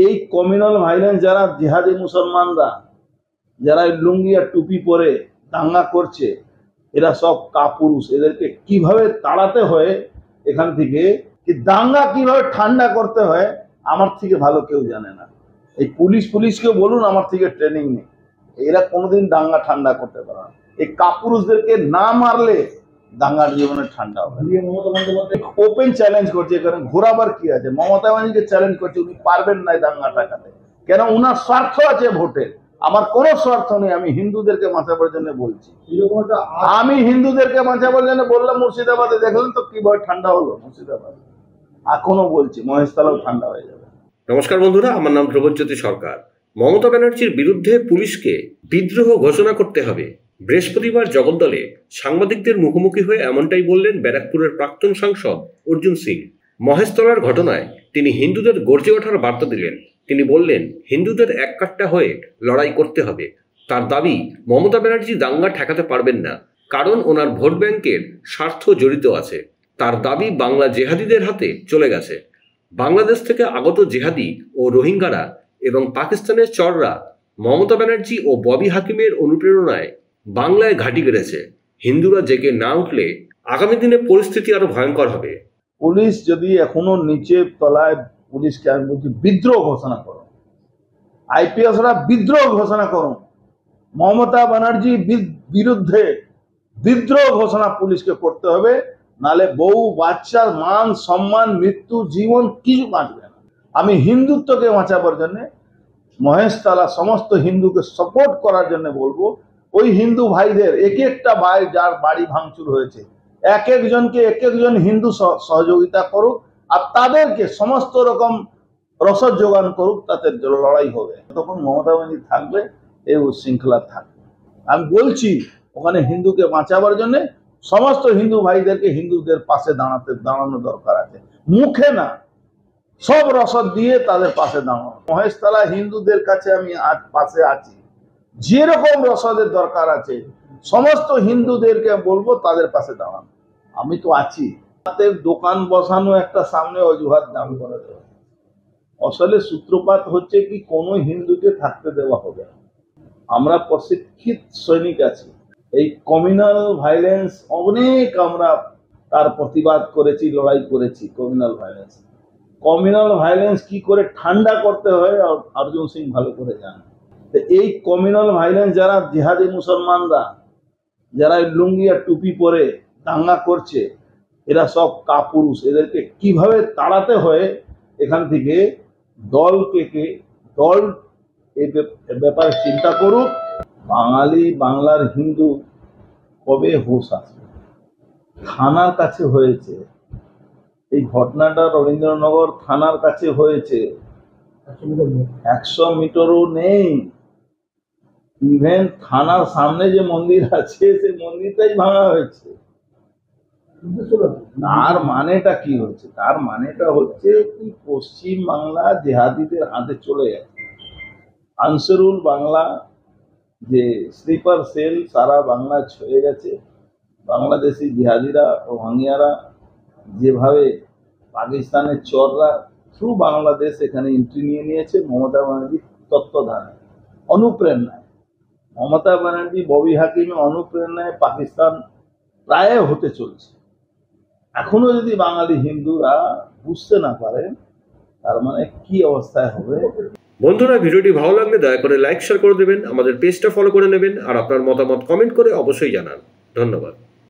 এই communal violence যারা জিহাদি মুসলমানরা যারা লুঙ্গি আর টুপি পরে দাঙ্গা করছে, এরা সব কাপুরুষ। এদেরকে কিভাবে তাড়াতে হয় এখান থেকে, কি দাঙ্গা কিভাবে ঠান্ডা করতে হয়, আমার থেকে ভালো কেউ জানে না। এই পুলিশকে বলুন, আমার থেকে ট্রেনিং নেই। এরা কোনোদিন দাঙ্গা ঠান্ডা করতে পারে না। এই কাপুরুষদেরকে না মারলে দাঙ্গার জীবনে ঠান্ডা হবে। ওপেন চ্যালেঞ্জ করছে, কারণ ঘোরাবার কি আছে। মমতা ব্যানার্জিকে চ্যালেঞ্জ করছে, উনি পারবেন না এই দাঙ্গা ঠাকাতে। কেন? উনার স্বার্থ আছে ভোটের, আমার কোনো স্বার্থ নেই। আমি হিন্দুদেরকে বাঁচাবার জন্য বলছি। আমি হিন্দুদেরকে বাঁচাবার জন্য বললাম। মুর্শিদাবাদে দেখলেন তো কিভাবে ঠান্ডা হলো মুর্শিদাবাদ। এখনো বলছি মহেশতলাও ঠান্ডা হয়ে যাবে। নমস্কার বন্ধুরা, আমার নাম ধ্রুবজ্যোতি সরকার। মমতা ব্যানার্জির বিরুদ্ধে পুলিশকে বিদ্রোহ ঘোষণা করতে হবে। বৃহস্পতিবার জগদ্দলে সাংবাদিকদের মুখোমুখি হয়ে এমনটাই বললেন ব্যারাকপুরের প্রাক্তন সাংসদ অর্জুন সিং। মহেশতলার ঘটনায় তিনি হিন্দুদের গর্জে ওঠার বার্তা দিলেন। তিনি বললেন, হিন্দুদের এককাট্টা হয়ে লড়াই করতে হবে। তার দাবি, মমতা ব্যানার্জি দাঙ্গা ঠেকাতে পারবেন না, কারণ ওনার ভোট ব্যাংকের স্বার্থ জড়িত আছে। তার দাবি, বাংলা জেহাদিদের হাতে চলে গেছে। বাংলাদেশ থেকে আগত জেহাদি ও রোহিঙ্গারা এবং পাকিস্তানের চররা মমতা ব্যানার্জি ও ববি হাকিমের অনুপ্রেরণায় বাংলায় ঘাঁটি গেড়েছে। হিন্দুরা জেগে না উঠলে আগামী দিনে পরিস্থিতি আরো ভয়ঙ্কর হবে। পুলিশ যদি এখনো নিচে তলায়, পুলিশকে আমি বলছি বিদ্রোহ ঘোষণা করো, আইপিএসরা বিদ্রোহ ঘোষণা করো, মমতা ব্যানার্জি বিরুদ্ধে বিদ্রোহ ঘোষণা পুলিশকে করতে হবে। নালে বউ বাচ্চার মান সম্মান মৃত্যু জীবন কিছু বাঁচবে না। আমি হিন্দুত্বকে বাঁচাবার জন্য মহেশতলা সমস্ত হিন্দুকে সাপোর্ট করার জন্য বলবো। ওই হিন্দু ভাইদের এক একটা ভাই যার বাড়ি ভাঙচুর হয়েছে, এক একজন হিন্দু সহযোগিতা করুক, আর তাদেরকে সমস্ত রকম রসদ যোগান করুক, তাতে লড়াই হবে। তখন মমতা ব্যানার্জি থাকবে, এই উশৃঙ্খলা থাকবে। আমি বলছি, ওখানে হিন্দুকে বাঁচাবার জন্য সমস্ত হিন্দু ভাইদেরকে হিন্দুদের পাশে দাঁড়ানো দরকার আছে। মুখে না, সব রসদ দিয়ে তাদের পাশে দাঁড়ানো। মহেশতলা হিন্দুদের কাছে আমি আজ পাশে আছি। যেরকম রসদের দরকার আছে সমস্ত হিন্দুদেরকে বলবো তাদের পাশে দাঁড়ানো। আমি তো আছি। তাদের দোকান বসানো একটা সামনে অজুহাত দাম করে দেওয়া। আসলে সূত্রপাত হচ্ছে কি, কোনো হিন্দুকে থাকতে দেওয়া হবে না। আমরা প্রশিক্ষিত সৈনিক আছি। এই কমিউনাল ভাইলেন্স অনেক আমরা তার প্রতিবাদ করেছি, লড়াই করেছি। কমিউনাল ভাইলেন্স কি করে ঠান্ডা করতে হয় অর্জুন সিং ভালো করে জানে। এই কমিউনাল ভাইলেন্স যারা জিহাদি মুসলমানরা যারা লুঙ্গি আর টুপি পরে দাঙ্গা করছে, এরা সব কাপুরুষ। এদেরকে কিভাবে তাড়াতে হয় এখান থেকে, দল এই ব্যাপারে চিন্তা করুক। বাঙালি, বাংলার হিন্দু কবে হোশ আসবে? থানার কাছে হয়েছে এই ঘটনাটা, রবীন্দ্রনগর থানার কাছে হয়েছে। 100 মিটারও নেই। ইভেন থানার সামনে যে মন্দির আছে, সেই মন্দিরটাই ভাঙা হয়েছে। তার মানেটা কি হচ্ছে? তার মানেটা হচ্ছে কি, পশ্চিম বাংলা জেহাদিদের হাতে চলে গেছে। আনসারুল বাংলা যে স্লিপার সেল সারা বাংলা ছড়ে গেছে। বাংলাদেশি জিহাদিরা ও ভাঙিয়ারা যেভাবে পাকিস্তানের চররা থ্রু বাংলাদেশ এখানে এন্ট্রি নিয়েছে মমতা ব্যানার্জির তত্ত্বাবধানে, অনুপ্রেরণায়। মমতা ব্যানার্জি ববি হাকিমের অনুপ্রেরণায় পাকিস্তান প্রায় হতে চলছে। এখনো যদি বাঙালি হিন্দুরা বুঝতে না পারে, তার মানে কি অবস্থায় হবে। বন্ধুরা, ভিডিওটি ভালো লাগলে দয়া করে লাইক শেয়ার করে দেবেন, আমাদের পেজটা ফলো করে নেবেন, আর আপনার মতামত কমেন্ট করে অবশ্যই জানান। ধন্যবাদ।